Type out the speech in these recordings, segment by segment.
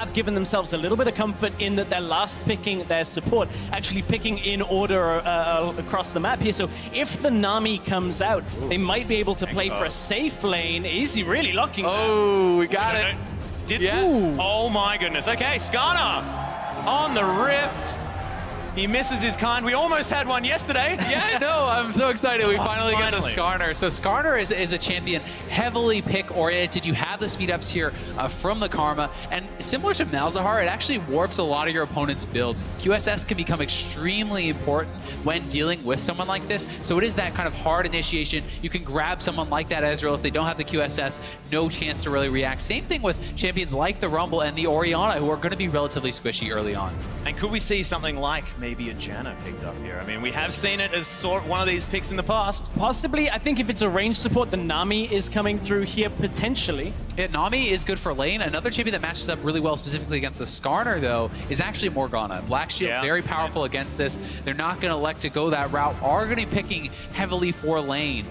have given themselves a little bit of comfort in that they're last picking their support, actually picking in order across the map here. So if the Nami comes out, they might be able to play for a safe lane. Is he really locking that? Oh, we got it. Oh my goodness. Okay, Skarner on the Rift. He misses his kind. We almost had one yesterday. Yeah, I know. I'm so excited. We finally got the Skarner. So Skarner is a champion heavily pick-oriented. You have the speed-ups here from the Karma. And similar to Malzahar, it actually warps a lot of your opponent's builds. QSS can become extremely important when dealing with someone like this. So it is that kind of hard initiation. You can grab someone like that Ezreal. If they don't have the QSS, no chance to really react. Same thing with champions like the Rumble and the Orianna, who are going to be relatively squishy early on. And could we see something like maybe a Janna picked up here? I mean, we have seen it as sort of one of these picks in the past. Possibly. I think if it's a range support, the Nami is coming through here potentially. Yeah, Nami is good for lane. Another champion that matches up really well specifically against the Skarner, though, is actually Morgana. Black Shield, very powerful against this. They're not going to elect to go that route. Are going to be picking heavily for lane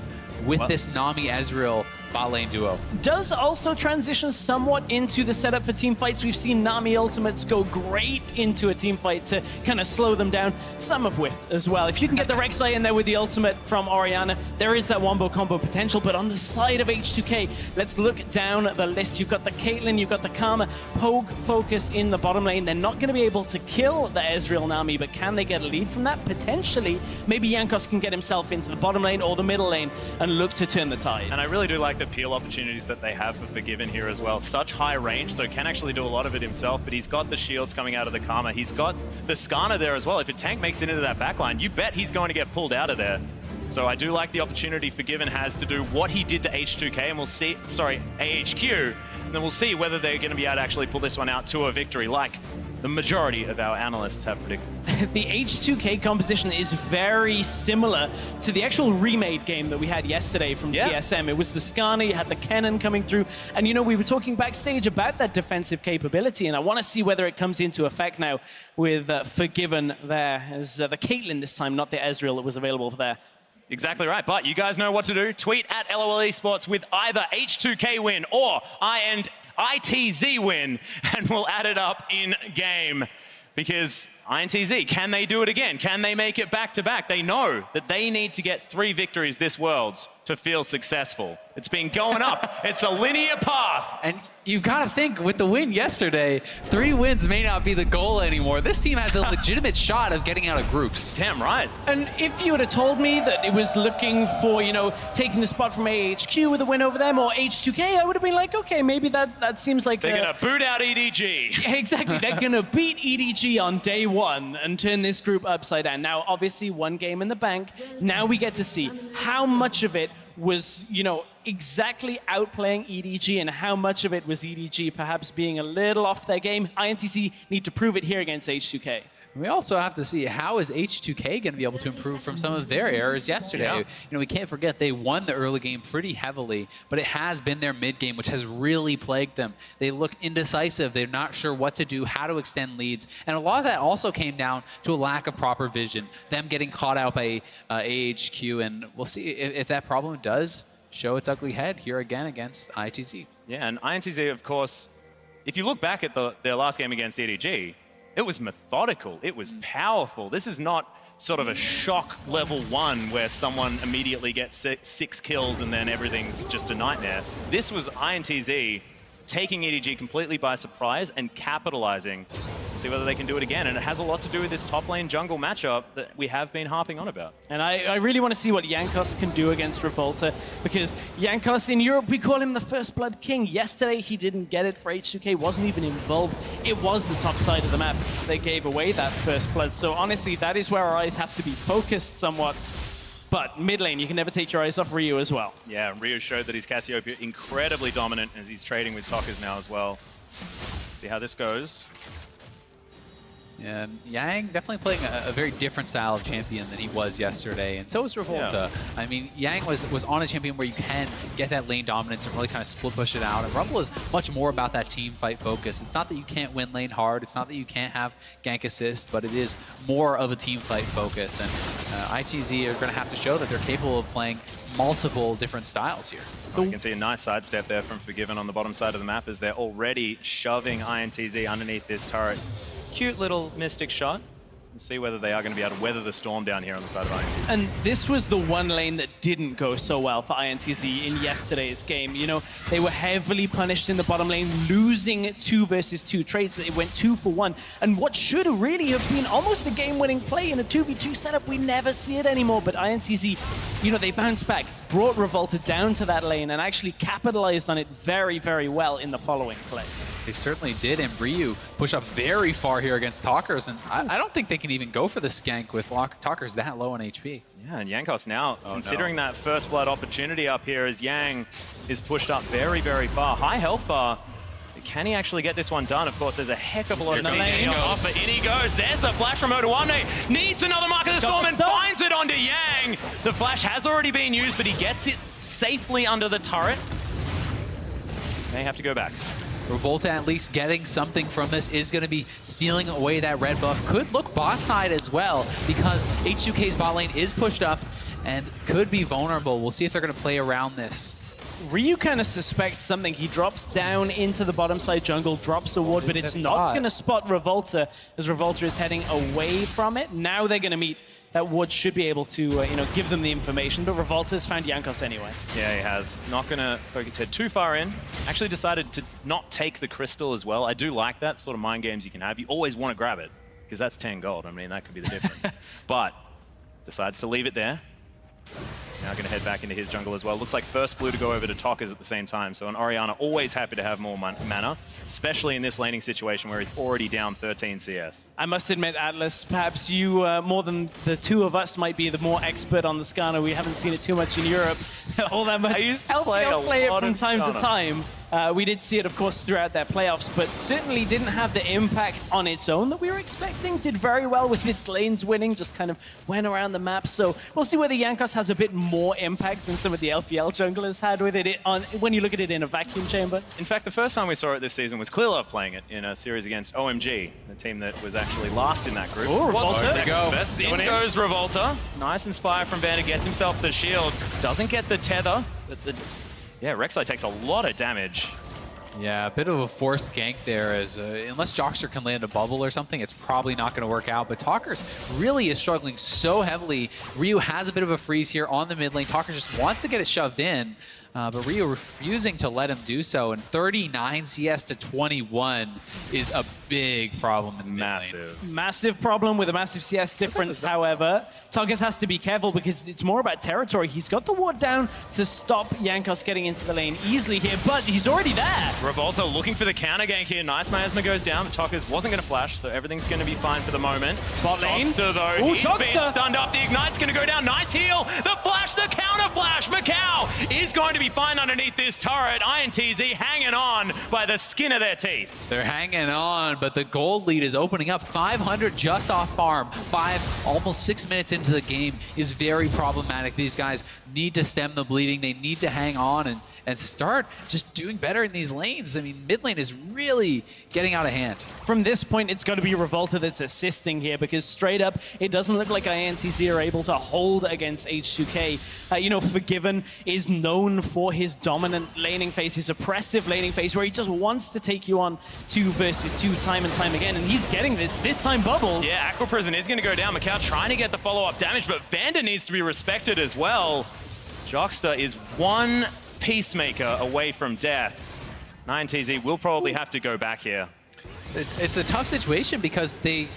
with this Nami Ezreal bot lane duo. Does also transition somewhat into the setup for team fights. We've seen Nami ultimates go great into a team fight to kind of slow them down. Some have whiffed as well. If you can get the Rek'Sai in there with the ultimate from Orianna, there is that wombo combo potential. But on the side of H2k, let's look down the list. You've got the Caitlyn, you've got the Karma, Pogue focus in the bottom lane. They're not going to be able to kill the Ezreal Nami, but can they get a lead from that? Potentially. Maybe Jankos can get himself into the bottom lane or the middle lane and look to turn the tide. And I really do like the peel opportunities that they have for Forgiven here as well. Such high range, so can actually do a lot of it himself, but he's got the shields coming out of the Karma. He's got the Skarner there as well. If a tank makes it into that backline, you bet he's going to get pulled out of there. So I do like the opportunity Forgiven has to do what he did to H2k, and we'll see, sorry, AHQ, and then we'll see whether they're going to be able to actually pull this one out to a victory, like the majority of our analysts have predicted. The H2k composition is very similar to the actual remade game that we had yesterday from TSM. It was the Skarner, you had the Kennen coming through, and you know, we were talking backstage about that defensive capability, and I want to see whether it comes into effect now with Forgiven there, as the Caitlyn this time, not the Ezreal that was available there. Exactly right, but you guys know what to do. Tweet at LOL Esports with either H2k win or INTZ win, and we'll add it up in game. Because INTZ, can they do it again? Can they make it back-to-back? They know that they need to get 3 victories this Worlds to feel successful. It's been going up. It's a linear path. And you've got to think, with the win yesterday, 3 wins may not be the goal anymore. This team has a legitimate shot of getting out of groups. Damn right. And if you would have told me that it was looking for, you know, taking the spot from AHQ with a win over them or H2k, I would have been like, okay, maybe that seems like they're going to boot out EDG. Exactly. They're going to beat EDG on day 1 and turn this group upside down. Now, obviously, 1 game in the bank. Now we get to see how much of it was, you know, exactly outplaying EDG and how much of it was EDG perhaps being a little off their game. INTZ need to prove it here against H2k. We also have to see, how is H2k going to be able to improve from some of their errors yesterday? You know, we can't forget they won the early game pretty heavily, but it has been their mid game which has really plagued them. They look indecisive. They're not sure what to do, how to extend leads, and a lot of that also came down to a lack of proper vision, them getting caught out by AHQ, and we'll see if that problem does show its ugly head here again against ITZ. Yeah, and INTZ, of course, if you look back at their last game against EDG, it was methodical, it was powerful. This is not sort of a shock level 1 where someone immediately gets 6 kills and then everything's just a nightmare. This was INTZ taking EDG completely by surprise and capitalizing. See whether they can do it again, and it has a lot to do with this top lane jungle matchup that we have been harping on about. And I really want to see what Jankos can do against Revolta, because Jankos in Europe, we call him the First Blood King. Yesterday he didn't get it for H2k, wasn't even involved. It was the top side of the map that gave away that First Blood. So honestly, that is where our eyes have to be focused somewhat. But mid lane, you can never take your eyes off Ryu as well. Yeah, Ryu showed that he's Cassiopeia incredibly dominant as he's trading with Tokas now as well. See how this goes. And Yang definitely playing a very different style of champion than he was yesterday, and so is Revolta. Yeah. I mean, Yang was on a champion where you can get that lane dominance and really kind of split push it out, and Rumble is much more about that team fight focus. It's not that you can't win lane hard, it's not that you can't have gank assist, but it is more of a team fight focus, and ITZ are going to have to show that they're capable of playing multiple different styles here. Oh, you can see a nice sidestep there from Forgiven on the bottom side of the map as they're already shoving INTZ underneath this turret. Cute little Mystic shot. We'll see whether they are going to be able to weather the storm down here on the side of INTZ. And this was the one lane that didn't go so well for INTZ in yesterday's game. You know, they were heavily punished in the bottom lane, losing 2 versus 2 trades. It went 2 for 1. And what should really have been almost a game-winning play in a 2v2 setup, we never see it anymore. But INTZ, you know, they bounced back, brought Revolta down to that lane, and actually capitalized on it very, very well in the following play. They certainly did, and Ryu pushed up very far here against Talkers, and I don't think they can even go for the skank with Talkers that low on HP. Yeah, and Jankos now considering that first blood opportunity up here as Yang is pushed up very, very far. High health bar. Can he actually get this one done? Of course, there's a heck of a lot of speed off, but in he goes. There's the flash from Odawane. Needs another Mark of the Storm and finds it onto Yang. The flash has already been used, but he gets it safely under the turret. May have to go back. Revolta at least getting something from this is going to be stealing away that red buff. Could look bot side as well because H2k's bot lane is pushed up and could be vulnerable. We'll see if they're going to play around this. Ryu kind of suspects something. He drops down into the bottom side jungle, drops a ward, but it's not going to spot Revolta as Revolta is heading away from it. Now they're going to meet. That ward should be able to, you know, give them the information, but Revolta's found Jankos anyway. Yeah, he has. Not gonna poke his head too far in. Actually decided to not take the crystal as well. I do like that sort of mind games you can have. You always want to grab it, because that's 10 gold. I mean, that could be the difference. But decides to leave it there. Now going to head back into his jungle as well. Looks like first blue to go over to Talkers at the same time. So an Orianna always happy to have more mana, especially in this laning situation where he's already down 13 CS. I must admit, Atlas, perhaps you, more than the two of us, might be the more expert on the Skarner. We haven't seen it too much in Europe all that much. I used to play a it lot from of time Skarner. to time. We did see it, of course, throughout their playoffs, but certainly didn't have the impact on its own that we were expecting. Did very well with its lanes winning, just kind of went around the map. So we'll see whether Jankos has a bit more impact than some of the LPL junglers had with it when you look at it in a vacuum chamber. In fact, the first time we saw it this season was Clearlove playing it in a series against OMG, the team that was actually last in that group. Oh, Revolta. There go. Best in goes Revolta. Nice Inspire from Vander, gets himself the shield. Doesn't get the tether, but yeah, Rek'Sai takes a lot of damage. Yeah, a bit of a forced gank there as unless Jockster can land a bubble or something, it's probably not going to work out. But Talkers really is struggling so heavily. Ryu has a bit of a freeze here on the mid lane. Talkers just wants to get it shoved in, but Ryu refusing to let him do so. And 39 CS to 21 is a big problem in the mid lane. Massive problem with a massive CS difference, however. Talkers has to be careful because it's more about territory. He's got the ward down to stop Jankos getting into the lane easily here, but he's already there. Revolta looking for the counter gank here. Nice miasma goes down, but Talkers wasn't going to flash, so everything's going to be fine for the moment. Bot lane. Jockster, though, Ooh, he's Jockster. been stunned up. The Ignite's going to go down. Nice heal. The flash, the counter flash. Macau is going to be fine underneath this turret. INTZ hanging on by the skin of their teeth. They're hanging on, but the gold lead is opening up. 500 just off farm. Almost 6 minutes into the game is very problematic. These guys need to stem the bleeding. They need to hang on and start just doing better in these lanes. I mean, mid lane is really getting out of hand. From this point, it's got to be Revolta that's assisting here because straight up, it doesn't look like INTZ are able to hold against H2k. You know, Forgiven is known for his dominant laning phase, his oppressive laning phase, where he just wants to take you on 2 versus 2 time and time again, and he's getting this time bubble. Yeah, Aqua Prison is going to go down. Macau trying to get the follow-up damage, but Vander needs to be respected as well. Jockster is one Peacemaker away from death. INTZ will probably have to go back here. It's a tough situation because they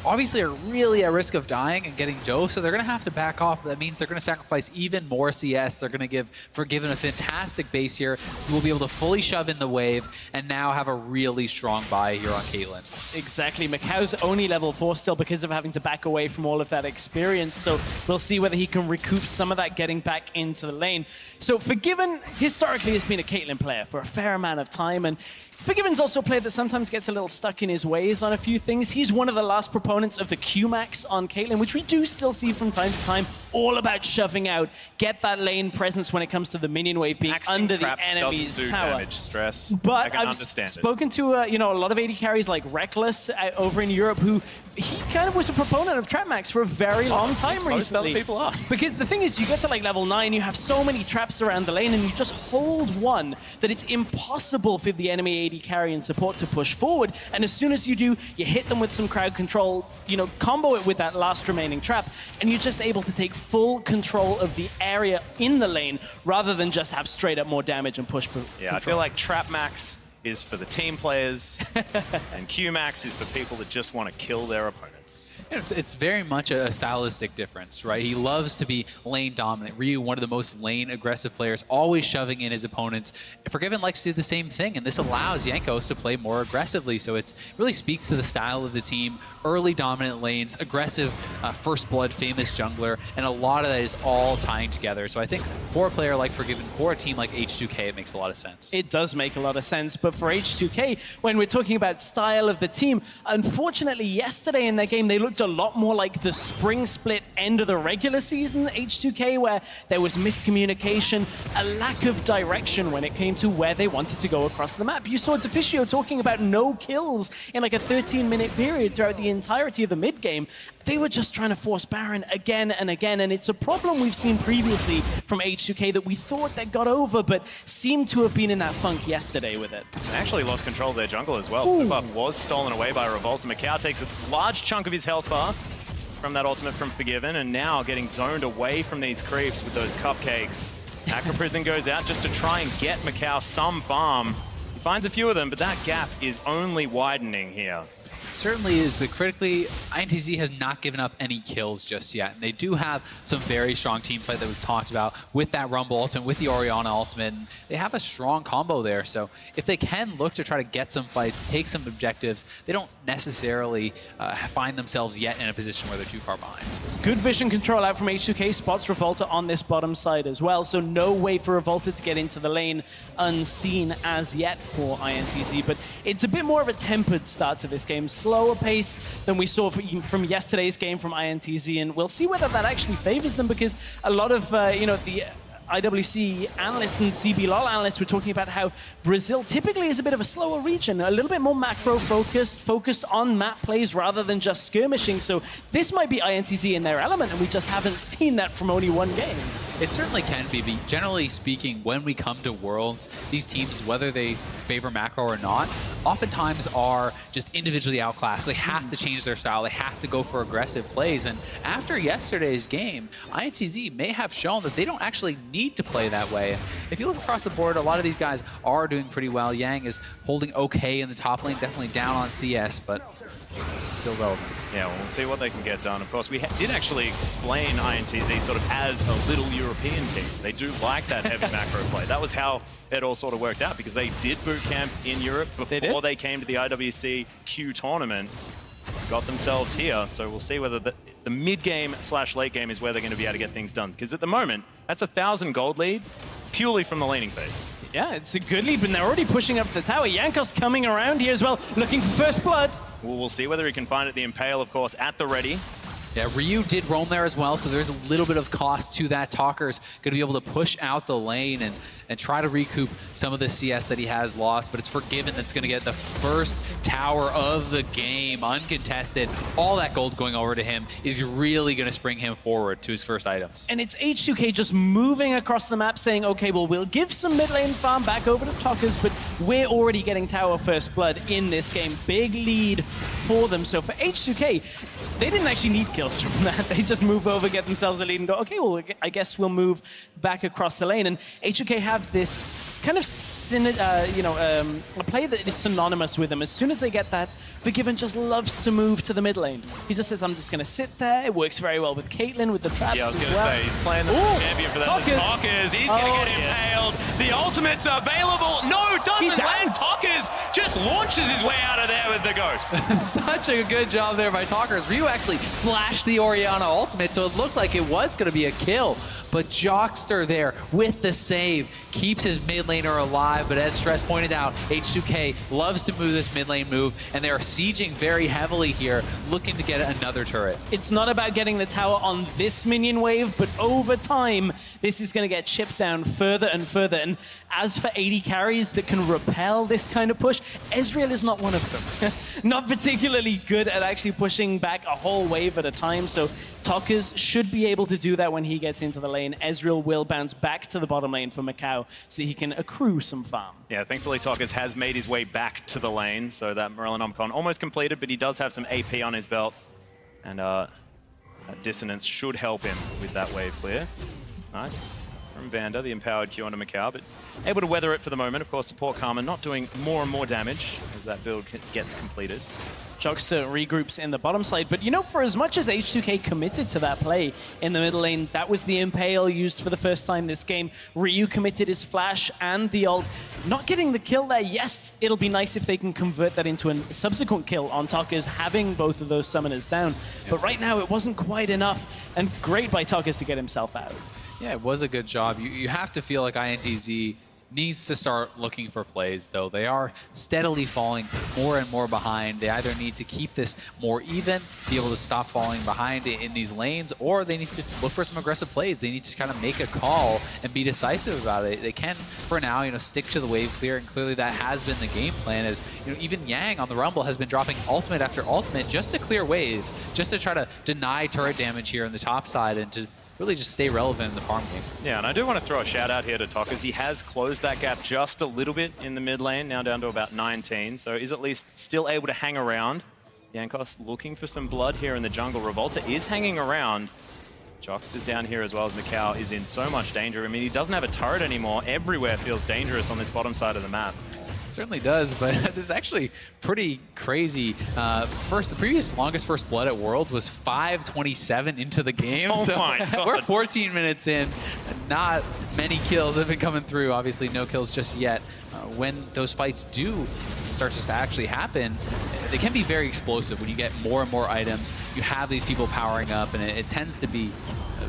obviously are really at risk of dying and getting dosed, so they're going to have to back off. That means they're going to sacrifice even more CS. They're going to give Forgiven a fantastic base here, who will be able to fully shove in the wave and now have a really strong buy here on Caitlyn. Exactly. Macau's only level 4 still because of having to back away from all of that experience, so we'll see whether he can recoup some of that getting back into the lane. So Forgiven historically has been a Caitlyn player for a fair amount of time, and Forgiven's also a player that sometimes gets a little stuck in his ways on a few things. He's one of the last proponents of the Q-Max on Caitlyn, which we do still see from time to time, all about shoving out, get that lane presence when it comes to the minion wave being Maxing under the traps enemy's doesn't do tower. damage, Stress. But I can I've understand spoken to a lot of AD carries like Reckless over in Europe, who he kind of was a proponent of Trap Max for a very long time most other recently. people are. Because the thing is, you get to like level 9, you have so many traps around the lane, and you just hold one that it's impossible for the enemy AD carry and support to push forward. And as soon as you do, you hit them with some crowd control, combo it with that last remaining trap, and you're just able to take full control of the area in the lane rather than just have straight up more damage and push. Yeah, I feel like Trap Max is for the team players, and Q Max is for people that just want to kill their opponents. It's very much a stylistic difference, right? He loves to be lane dominant. Ryu, one of the most lane aggressive players, always shoving in his opponents. Forgiven likes to do the same thing, and this allows Jankos to play more aggressively. So it really speaks to the style of the team. Early dominant lanes, aggressive first blood, famous jungler, and a lot of that is all tying together. So I think for a player like Forgiven, for a team like H2k, it makes a lot of sense. It does make a lot of sense, but for H2k, when we're talking about style of the team, unfortunately yesterday in their game, they looked a lot more like the spring split end of the regular season H2k, where there was miscommunication, a lack of direction when it came to where they wanted to go across the map. You saw Deficio talking about no kills in like a 13-minute period throughout the entirety of the mid game. They were just trying to force Baron again and again, and it's a problem we've seen previously from H2k that we thought they got over, but seemed to have been in that funk yesterday with it. They actually lost control of their jungle as well. The buff was stolen away by Revolta. Macau takes a large chunk of his health bar from that ultimate from Forgiven, and now getting zoned away from these creeps with those cupcakes. Aqua Prison goes out just to try and get Macau some farm. He finds a few of them, but that gap is only widening here. Certainly is, but critically, INTZ has not given up any kills just yet. And they do have some very strong team play that we've talked about with that Rumble ultimate, with the Orianna ultimate. And they have a strong combo there. So if they can look to try to get some fights, take some objectives, they don't necessarily find themselves yet in a position where they're too far behind. Good vision control out from H2k, spots Revolta on this bottom side as well. So no way for Revolta to get into the lane unseen as yet for INTZ. But it's a bit more of a tempered start to this game. Slower pace than we saw from yesterday's game from INTZ, and we'll see whether that actually favors them, because a lot of the IWC analysts and CBLOL analysts were talking about how Brazil typically is a bit of a slower region, a little bit more focused on map plays rather than just skirmishing. So this might be INTZ in their element, and we just haven't seen that from only one game. It certainly can be, but generally speaking, when we come to Worlds, these teams, whether they favor macro or not, oftentimes are just individually outclassed. They have to change their style. They have to go for aggressive plays. And after yesterday's game, INTZ may have shown that they don't actually need to play that way. If you look across the board, a lot of these guys are doing pretty well. Yang is holding okay in the top lane, definitely down on CS, but still relevant. Yeah, we'll see what they can get done. Of course, we did actually explain INTZ sort of as a little European team. They do like that heavy macro play. That was how it all sort of worked out, because they did boot camp in Europe before they came to the IWC Q tournament. Got themselves here, so we'll see whether the mid-game / late game is where they're going to be able to get things done. Because at the moment, that's 1,000 gold lead purely from the laning phase. Yeah, it's a good lead, but they're already pushing up the tower. Jankos coming around here as well, looking for first blood. Well, we'll see whether he can find it. The Impale, of course, at the ready. Yeah, Ryu did roam there as well, so there's a little bit of cost to that. Talker's going to be able to push out the lane and try to recoup some of the CS that he has lost, but it's Forgiven that's going to get the first tower of the game, uncontested. All that gold going over to him is really going to spring him forward to his first items. And it's H2k just moving across the map saying, okay, well, we'll give some mid lane farm back over to Talker's, but we're already getting tower first blood in this game. Big lead for them. So for H2k, they didn't actually need kills from that. They just move over, get themselves a lead, and go, okay, well, I guess we'll move back across the lane. And H2k have this kind of a play that is synonymous with them. As soon as they get that, Forgiven just loves to move to the mid lane. He just says, I'm just going to sit there. It works very well with Caitlyn, with the traps Yeah, I was as going to well. say, he's playing the champion for that. Talkers, he's going to get impaled. The ultimate's available. No, doesn't He's land. out. Talkers just launches his way out of there with the Ghost. Such a good job there by Talkers. Ryu actually flashed the Orianna ultimate, so it looked like it was going to be a kill. But Jockster there with the save keeps his mid laner alive. But as Stress pointed out, H2k loves to move this mid lane move, and they are sieging very heavily here, looking to get another turret. It's not about getting the tower on this minion wave, but over time, this is going to get chipped down further and further. And as for AD carries that can repel this kind of push, Ezreal is not one of them. Not particularly good at actually pushing back a whole wave at a time. So Talkers should be able to do that when he gets into the lane. Ezreal will bounce back to the bottom lane for Macau so he can accrue some farm. Yeah, thankfully Talkers has made his way back to the lane, so that Morellonomicon almost completed, but he does have some AP on his belt. And that Dissonance should help him with that wave clear. Nice from Vander, the empowered Q onto Macau, but able to weather it for the moment. Of course, support Karma not doing more and more damage as that build gets completed. Jockster regroups in the bottom side, but you know, for as much as H2k committed to that play in the middle lane, that was the Impale used for the first time this game. Ryu committed his flash and the ult. Not getting the kill there, yes, it'll be nice if they can convert that into a subsequent kill on Talkers, having both of those summoners down. But right now, it wasn't quite enough, and great by Talkers to get himself out. Yeah, it was a good job. You have to feel like INTZ needs to start looking for plays, though. They are steadily falling more and more behind. They either need to keep this more even, be able to stop falling behind in these lanes, or they need to look for some aggressive plays. They need to kind of make a call and be decisive about it. They can, for now, stick to the wave clear, and clearly that has been the game plan. As even Yang on the Rumble has been dropping ultimate after ultimate just to clear waves, just to try to deny turret damage here on the top side and to really just stay relevant in the farm game. Yeah, and I do want to throw a shout out here to Talkers. He has closed that gap just a little bit in the mid lane, now down to about 19, so is at least still able to hang around. Jankos looking for some blood here in the jungle. Revolta is hanging around. Jockster's down here as well as Macau is in so much danger. I mean, he doesn't have a turret anymore. Everywhere feels dangerous on this bottom side of the map. Certainly does, but this is actually pretty crazy. The previous longest first blood at Worlds was 5:27 into the game. Oh so my God. We're 14 minutes in. Not many kills have been coming through. Obviously, no kills just yet. When those fights do start to actually happen, they can be very explosive. When you get more and more items, you have these people powering up, and it tends to be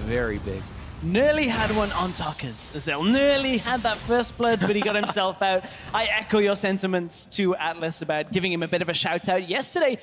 very big. Nearly had one on Talkers, Azelle. Nearly had that first blood, but he got himself out. I echo your sentiments to Atlas about giving him a bit of a shout out. Yesterday,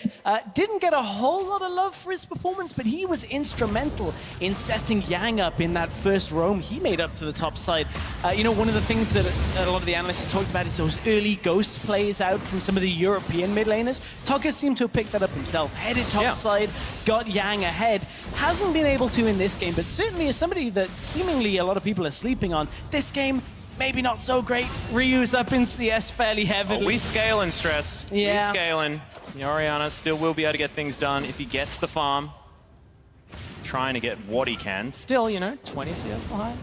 didn't get a whole lot of love for his performance, but he was instrumental in setting Yang up in that first roam he made up to the top side. One of the things that a lot of the analysts have talked about is those early ghost plays out from some of the European mid laners. Talkers seemed to have picked that up himself. Headed top side, got Yang ahead. Hasn't been able to in this game, but certainly as somebody that seemingly a lot of people are sleeping on. This game, maybe not so great. Ryu's up in CS fairly heavily. Oh, we scale in Stress. Yeah. We scaling. The Orianna still will be able to get things done if he gets the farm. Trying to get what he can. Still, 20 CS behind.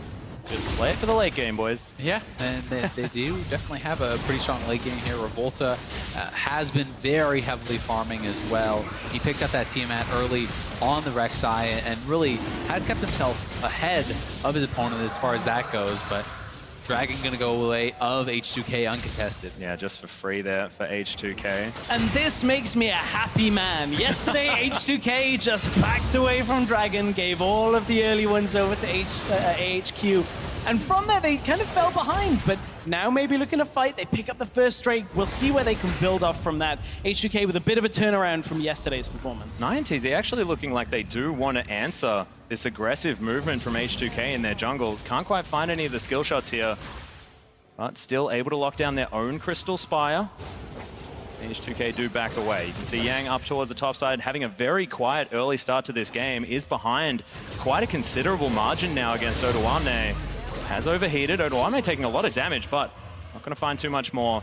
Just play it for the late game, boys. Yeah, and they do definitely have a pretty strong late game here. Revolta has been very heavily farming as well. He picked up that Tiamat early on the Rek'Sai and really has kept himself ahead of his opponent as far as that goes, but Dragon gonna go away of H2k uncontested. Yeah, just for free there for H2k. And this makes me a happy man. Yesterday, H2k just backed away from Dragon, gave all of the early ones over to AHQ. And from there, they kind of fell behind, but now maybe looking to fight. They pick up the first straight. We'll see where they can build off from that. H2k with a bit of a turnaround from yesterday's performance. INTZ actually looking like they do want to answer this aggressive movement from H2k in their jungle. Can't quite find any of the skill shots here, but still able to lock down their own Crystal Spire. H2k do back away. You can see Yang up towards the top side, having a very quiet early start to this game, is behind quite a considerable margin now against Odoamne. Has overheated. Odoamne taking a lot of damage, but not going to find too much more.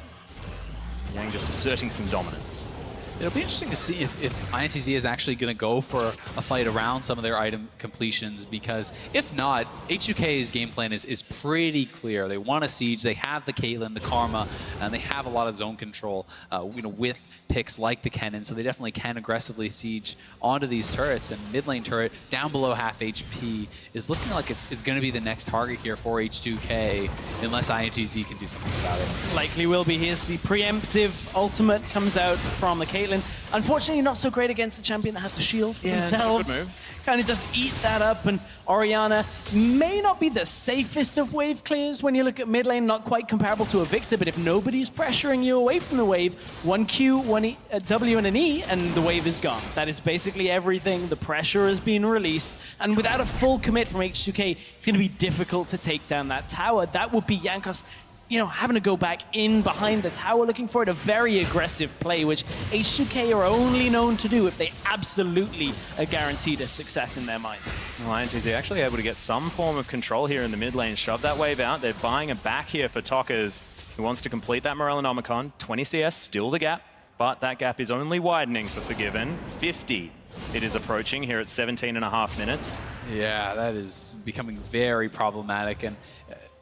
Yang just asserting some dominance. It'll be interesting to see if INTZ is actually going to go for a fight around some of their item completions, because if not, H2k's game plan is pretty clear. They want a siege, they have the Caitlyn, the Karma, and they have a lot of zone control with picks like the Kennen, so they definitely can aggressively siege onto these turrets. And mid lane turret, down below half HP, is looking like it's going to be the next target here for H2k, unless INTZ can do something about it. Likely will be. Here's the preemptive ultimate, comes out from the Caitlyn. Unfortunately, not so great against the champion that has a shield for themselves. Good move. Kind of just eat that up, and Orianna may not be the safest of wave clears when you look at mid lane, not quite comparable to a Victor, but if nobody's pressuring you away from the wave, one Q, one W and an E, and the wave is gone. That is basically everything. The pressure has been released, and without a full commit from H2k, it's going to be difficult to take down that tower. That would be Jankos, having to go back in behind the tower, looking for it, a very aggressive play, which H2k are only known to do if they absolutely are guaranteed a success in their minds. Well, INTZ actually able to get some form of control here in the mid lane, shove that wave out. They're buying a back here for Tockers, who wants to complete that Morellonomicon. 20 CS, still the gap, but that gap is only widening for Forgiven. 50 it is approaching here at 17.5 minutes. Yeah, that is becoming very problematic. And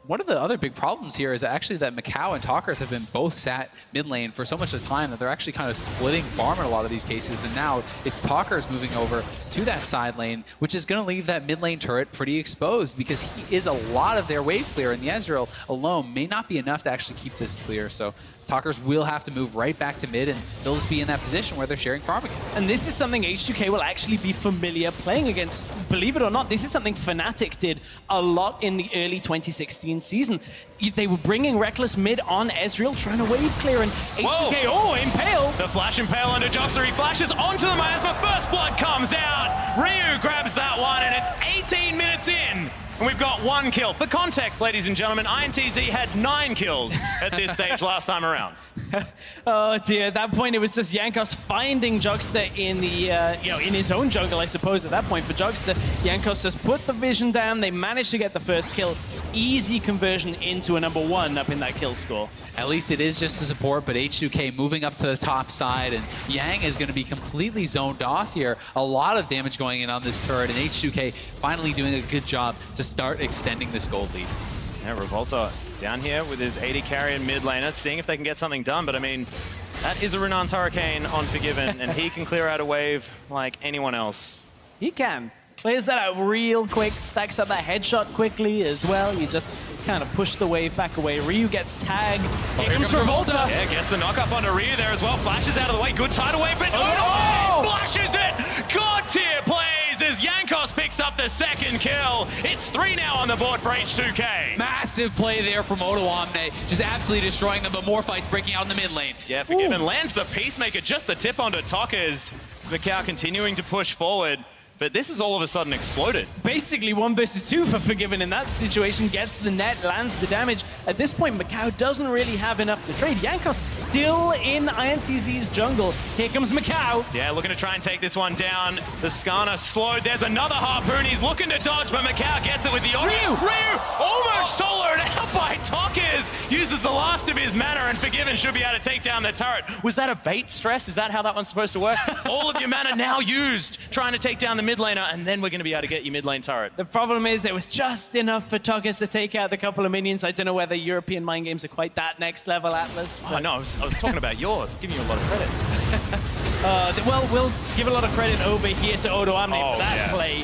one of the other big problems here is actually that Macau and Talkers have been both sat mid lane for so much of the time that they're actually kind of splitting farm in a lot of these cases. And now it's Talkers moving over to that side lane, which is going to leave that mid lane turret pretty exposed, because he is a lot of their wave clear, and the Ezreal alone may not be enough to actually keep this clear. So Talkers will have to move right back to mid, and they'll just be in that position where they're sharing farm again. And this is something H2k will actually be familiar playing against. Believe it or not, this is something Fnatic did a lot in the early 2016 season. They were bringing Reckless mid on Ezreal, trying to wave clear, and H2k, Impale! The flash Impale under Joxer, he flashes onto the miasma, first blood comes out! Ryu grabs that one, and it's 18 minutes in! And we've got 1 kill. For context, ladies and gentlemen, INTZ had 9 kills at this stage last time around. Oh dear, at that point it was just Jankos finding Jugster in the, in his own jungle, I suppose, at that point for Jugster. Jankos just put the vision down, they managed to get the first kill. Easy conversion into a #1 up in that kill score. At least it is just a support, but H2k moving up to the top side, and Yang is going to be completely zoned off here. A lot of damage going in on this turret, and H2k finally doing a good job to start extending this gold lead. Yeah, Revolta down here with his 80 carry in mid laner, seeing if they can get something done, but I mean, that is a Runan's Hurricane on Forgiven, and he can clear out a wave like anyone else. He can. Clears that out real quick, stacks up that headshot quickly as well. You just kind of push the wave back away. Ryu gets tagged. Here comes Revolta. Yeah, gets the knock up onto Ryu there as well. Flashes out of the way. Good tidal wave, but flashes it. God tier plays as Jankos picks up the second kill. It's 3 now on the board for H2k. Massive play there from Odoamne, just absolutely destroying them, but more fights breaking out in the mid lane. Yeah, Forgiven lands the Peacemaker, just the tip onto Tockers. Macau continuing to push forward. But this has all of a sudden exploded. Basically 1 versus 2 for Forgiven in that situation. Gets the net, lands the damage. At this point, Macau doesn't really have enough to trade. Jankos still in INTZ's jungle. Here comes Macau. Yeah, looking to try and take this one down. The Skarner slowed. There's another Harpoon. He's looking to dodge, but Macau gets it with the auto. Ryu almost soloed out by Tockers. Uses the last of his mana, and Forgiven should be able to take down the turret. Was that a bait stress? Is that how that one's supposed to work? All of your mana now used, trying to take down the mid laner, and then we're going to be able to get your mid lane turret. The problem is there was just enough for Tockers to take out the couple of minions. I don't know whether European mind games are quite that next level, Atlas. Oh, no, I was talking about yours. Giving you a lot of credit. Well, we'll give a lot of credit over here to Odoamne for that play.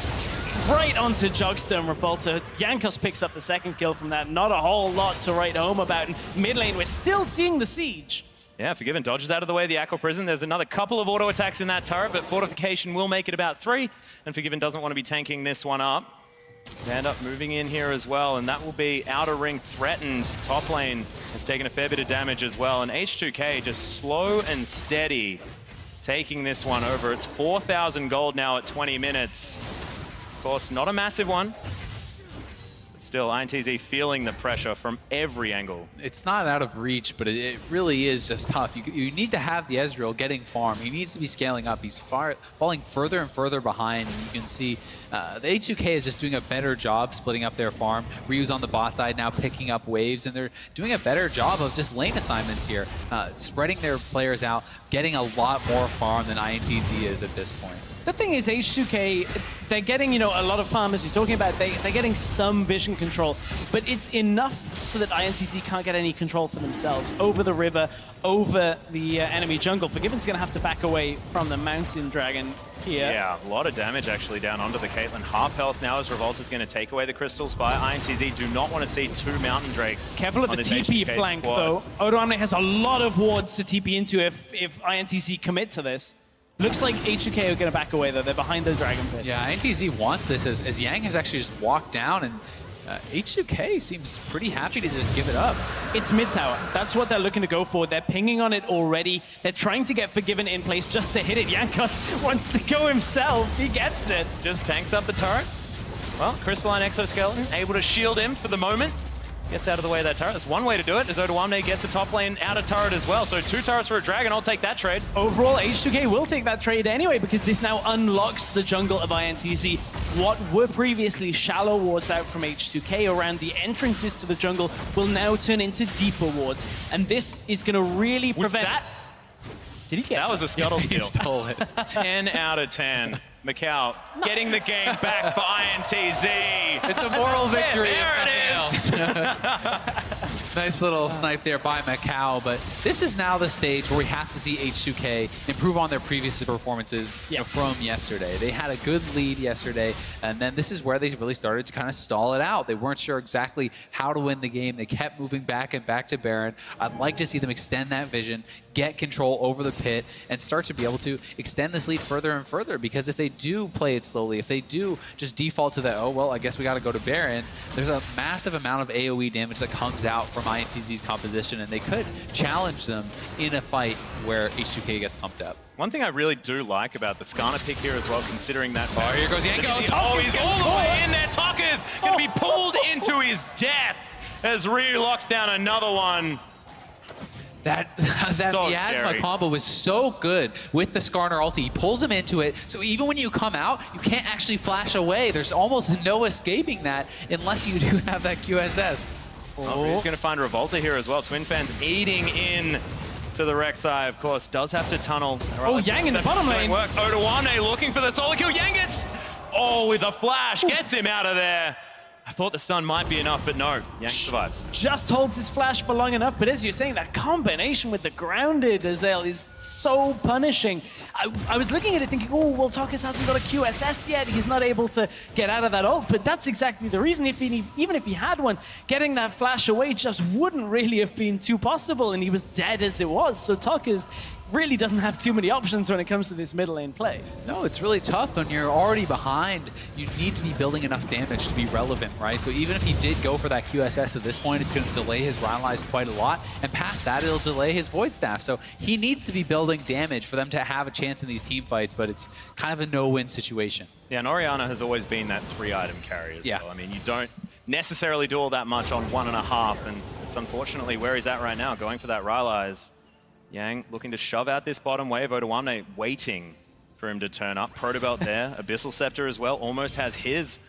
Right onto Jugster and Revolta. Jankos picks up the second kill from that. Not a whole lot to write home about. In mid lane, we're still seeing the siege. Yeah, Forgiven dodges out of the way of the Aqua Prison. There's another couple of auto attacks in that turret, but Fortification will make it about 3, and Forgiven doesn't want to be tanking this one up. They end up moving in here as well, and that will be outer ring threatened. Top lane has taken a fair bit of damage as well, and H2k just slow and steady taking this one over. It's 4,000 gold now at 20 minutes. Of course, not a massive one. Still, INTZ feeling the pressure from every angle. It's not out of reach, but it really is just tough. You need to have the Ezreal getting farm. He needs to be scaling up. He's falling further and further behind, and you can see the H2k is just doing a better job splitting up their farm. Ryu's on the bot side now picking up waves, and they're doing a better job of just lane assignments here, spreading their players out, getting a lot more farm than INTZ is at this point. The thing is, H2k, they're getting, a lot of farmers you're talking about, they're getting some vision control, but it's enough so that INTZ can't get any control for themselves over the river, over the enemy jungle. Forgiven's going to have to back away from the Mountain Dragon here. Yeah, a lot of damage actually down onto the Caitlyn. Half health now as Revolta's going to take away the crystals by INTZ. Do not want to see two Mountain Drakes. Careful of the TP flank, though. Odoamne has a lot of wards to TP into if INTZ commit to this. Looks like H2k are going to back away, though. They're behind the Dragon Pit. Yeah, INTZ wants this as Yang has actually just walked down, and H2k seems pretty happy to just give it up. It's mid tower. That's what they're looking to go for. They're pinging on it already. They're trying to get Forgiven in place just to hit it. Jankos wants to go himself. He gets it. Just tanks up the turret. Well, Crystalline Exoskeleton able to shield him for the moment. Gets out of the way of that turret. That's one way to do it, as Odoamne gets a top lane out of turret as well. So 2 turrets for a Dragon. I'll take that trade. Overall, H2k will take that trade anyway, because this now unlocks the jungle of INTZ. What were previously shallow wards out from H2k around the entrances to the jungle will now turn into deeper wards. And this is going to really prevent... that? Did he get that? Was a scuttle He steal. stole it. 10 out of 10. Macau getting the game back for INTZ. It's a moral victory. There it is. Nice little snipe there by Macau, but this is now the stage where we have to see H2k improve on their previous performances from yesterday. They had a good lead yesterday, and then this is where they really started to kind of stall it out. They weren't sure exactly how to win the game. They kept moving back and back to Baron. I'd like to see them extend that vision, get control over the pit, and start to be able to extend this lead further and further, because if they do play it slowly, if they do just default to that, oh, well, I guess we got to go to Baron, there's a massive amount of AoE damage that comes out from INTZ's composition, and they could challenge them in a fight where H2k gets humped up. One thing I really do like about the Skarner pick here as well, considering that... Oh, here goes Jankos. Oh, he's all the way in there. Tokka's going to be pulled into his death as Ryu locks down another one. That So miasma scary. combo was so good with the Skarner ulti. He pulls him into it, so even when you come out, you can't actually flash away. There's almost no escaping that unless you do have that QSS. Oh, he's going to find Revolta here as well. Twin Fans eating in to the Rek'Sai, of course. Does have to tunnel. Oh, Yang in the bottom lane. Work. Odoamne looking for the solo kill. Yang gets... Oh, with a flash. Gets him out of there. I thought the stun might be enough, but no. Yang survives. Just holds his flash for long enough, but as you're saying, that combination with the grounded Azael is so punishing. I was looking at it thinking, oh, well, Tokka's hasn't got a QSS yet. He's not able to get out of that ult, but that's exactly the reason. Even if he had one, getting that flash away just wouldn't really have been too possible, and he was dead as it was. So Tokka's really doesn't have too many options when it comes to this middle lane play. No, it's really tough when you're already behind. You need to be building enough damage to be relevant, right? So even if he did go for that QSS at this point, it's going to delay his Rhymelise quite a lot, and past that, it'll delay his Void Staff. So he needs to be building damage for them to have a chance in these team fights, but it's kind of a no-win situation. Yeah, and Orianna has always been that 3-item carry as well. I mean, you don't necessarily do all that much on 1.5, and it's unfortunately where he's at right now, going for that Rhymelise. Yang looking to shove out this bottom wave. Odoamne waiting for him to turn up. Protobelt there. Abyssal Scepter as well. Almost has his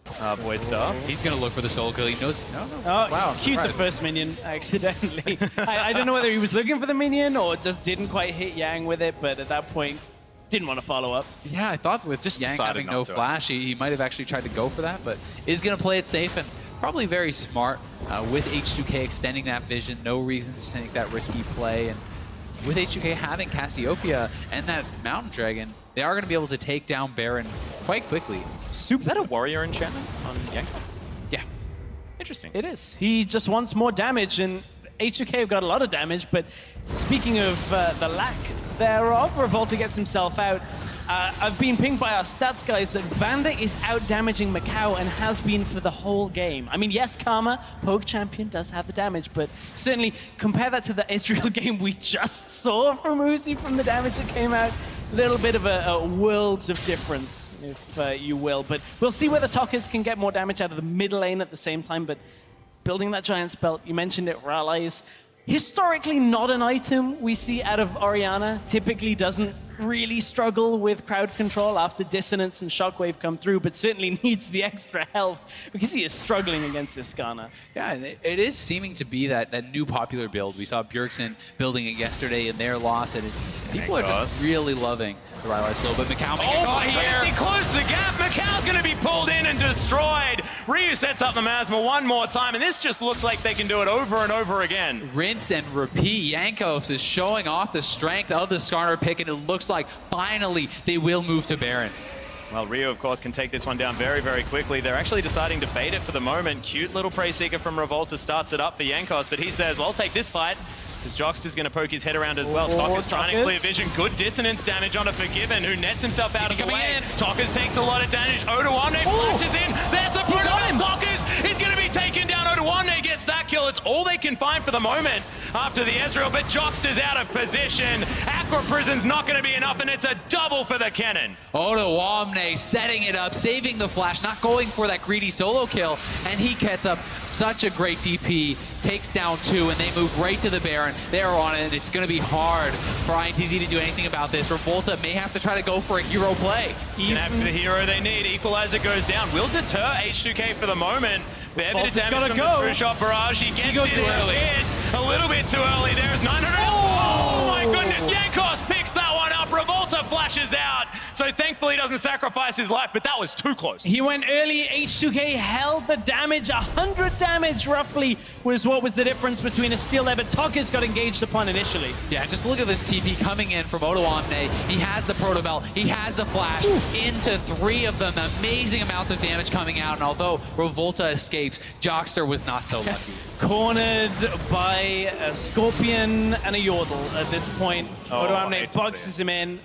Void Staff. He's going to look for the soul kill. He knows... No. Oh, Wow, cued the surprised. first minion accidentally. I don't know whether he was looking for the minion or just didn't quite hit Yang with it, but at that point, didn't want to follow up. Yeah, I thought with just Yang decided having not no to. flash, he might have actually tried to go for that, but is going to play it safe and probably very smart with H2k extending that vision. No reason to take that risky play, and with H2k having Cassiopeia and that Mountain Dragon, they are going to be able to take down Baron quite quickly. Is that a warrior enchantment on Jankos? Yeah. Interesting. It is. He just wants more damage, and H2k have got a lot of damage, but speaking of the lack thereof, Revolta gets himself out. I've been pinged by our stats guys that Vander is out-damaging Macau and has been for the whole game. I mean, yes, Karma, Poke Champion, does have the damage, but certainly compare that to the Israel game we just saw from Uzi from the damage that came out. A little bit of a worlds of difference, if you will. But we'll see whether Tokka's can get more damage out of the mid lane at the same time, but building that giant spell, you mentioned it, Rhymelise. historically not an item we see out of Orianna. Typically doesn't really struggle with crowd control after Dissonance and Shockwave come through, but certainly needs the extra health because he is struggling against this Skarner. Yeah, and it is seeming to be that new popular build. We saw Bjergsen building it yesterday in their loss, and people are just really loving the Rylai slow, but Macau making it Oh, here. he closed the gap. Macau's going to be pulled in and destroyed. Ryu sets up the Masma one more time, and this just looks like they can do it over and over again. Rinse and repeat. Jankos is showing off the strength of the Skarner pick, and it looks like finally they will move to Baron. Well, Rio, of course, can take this one down very, very quickly. They're actually deciding to bait it for the moment. Cute little Prey Seeker from Revolta starts it up for Jankos, but he says, well, I'll take this fight. Because Jockster's going to poke his head around as well. Tokka's trying to clear vision. Good dissonance damage onto Forgiven, who nets himself out of the way. Tokka's takes a lot of damage. Odoamne flashes in. There's the put on him. Tokka's is going to be taken down. Odoamne gets that kill. It's all they can find for the moment after the Ezreal, but Jockster's out of position. Aqua Prison's not going to be enough, and it's a double for the cannon. Odoamne setting it up, saving the flash, not going for that greedy solo kill, and he gets up such a great DP, takes down 2, and they move right to the Baron. They're on it, and it's going to be hard for INTZ to do anything about this. Revolta may have to try to go for a hero play. Can have the hero they need. Equalizer goes down. Will deter H2k for the moment. Fair bit of damage from the true shot barrage. He gets in a little bit too early. There's 900. Oh my goodness. Jankos picks that one up. Revolta flashes out. So thankfully he doesn't sacrifice his life, but that was too close. He went early. H2k held the damage. 100 damage roughly was what was the difference between a steal there, but Tokka's got engaged upon initially. Yeah, just look at this TP coming in from Odoamne. He has the Proto Belt. He has the flash into 3 of them. Amazing amounts of damage coming out, and although Revolta escapes, Jockster was not so lucky. Cornered by a Scorpion and a Yordle at this point. Odoamne boxes him in.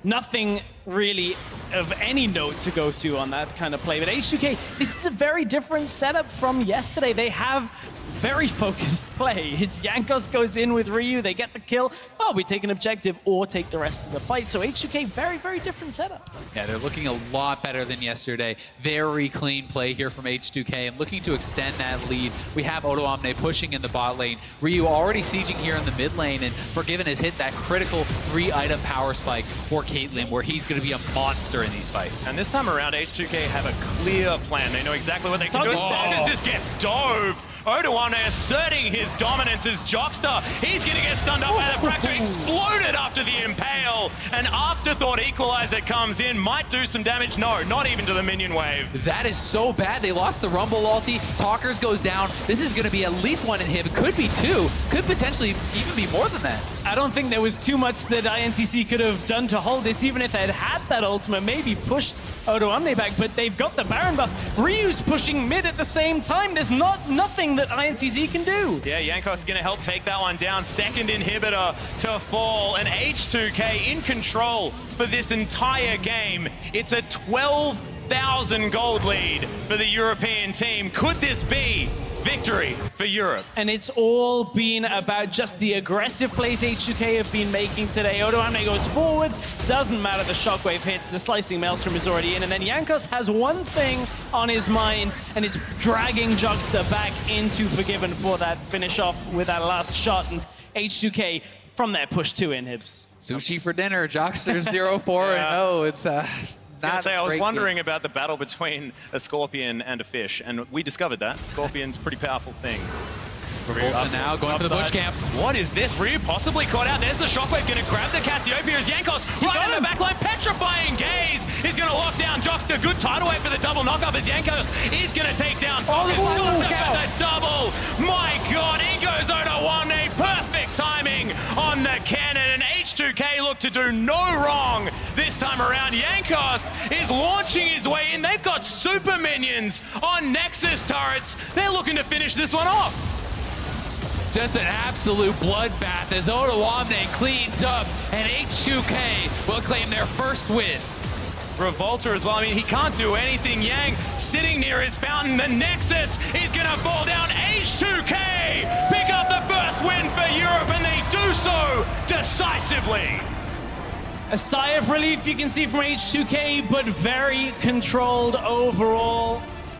Nothing really of any note to go to on that kind of play. But H2k, this is a very different setup from yesterday. They have very focused play. It's Jankos goes in with Ryu, they get the kill. Oh, we take an objective or take the rest of the fight. So H2k, very, very different setup. Yeah, they're looking a lot better than yesterday. Very clean play here from H2k and looking to extend that lead. We have Odoamne pushing in the bot lane. Ryu already sieging here in the mid lane, and Forgiven has hit that critical 3-item power spike for Caitlyn, where he's going to be a monster in these fights. And this time around, H2k have a clear plan. They know exactly what they can do. Tokka just gets dove. Odoamne asserting his dominance as Jockster. He's going to get stunned up by the Fracture. Exploded after the Impale. An afterthought equalizer comes in. Might do some damage. No, not even to the minion wave. That is so bad. They lost the Rumble ulti. Talkers goes down. This is going to be at least 1 inhib. Could be 2. Could potentially even be more than that. I don't think there was too much that INTZ could have done to hold this, even if they'd had that ultimate, maybe pushed Odoamne back, but they've got the Baron buff. Ryu's pushing mid at the same time. There's nothing that INTZ can do. Yeah, Jankos is going to help take that one down. Second inhibitor to fall, and H2k in control for this entire game. It's a 12,000 gold lead for the European team. Could this be victory for Europe? And it's all been about just the aggressive plays H2k have been making today. Odoamne goes forward, doesn't matter, the shockwave hits, the slicing maelstrom is already in, and then Jankos has one thing on his mind, and it's dragging Jockster back into Forgiven for that finish off with that last shot, and H2k from there push 2 inhibs. Sushi for dinner. Jockster's 0-4-0. It's I was wondering about the battle between a scorpion and a fish, and we discovered that. Scorpions, pretty powerful things. Revolta now going for the bush camp. What is this? Ryu possibly caught out. There's the shockwave going to grab the Cassiopeia as Jankos right in the backline. Petrifying gaze. He's going to lock down Jockster. Good tidal wave for the double knockup as Jankos is going to take down Tokka. The double. My God, in goes Odoamne. Perfect timing on the cannon, and H2k look to do no wrong this time around. Jankos is launching his way in. They've got super minions on Nexus turrets. They're looking to finish this one off. Just an absolute bloodbath as Odoamne cleans up, and H2k will claim their first win. Revolta as well. I mean, he can't do anything. Yang sitting near his fountain. The Nexus is going to fall down. H2k pick up the first win for Europe, and they do so decisively. A sigh of relief you can see from H2k, but very controlled overall.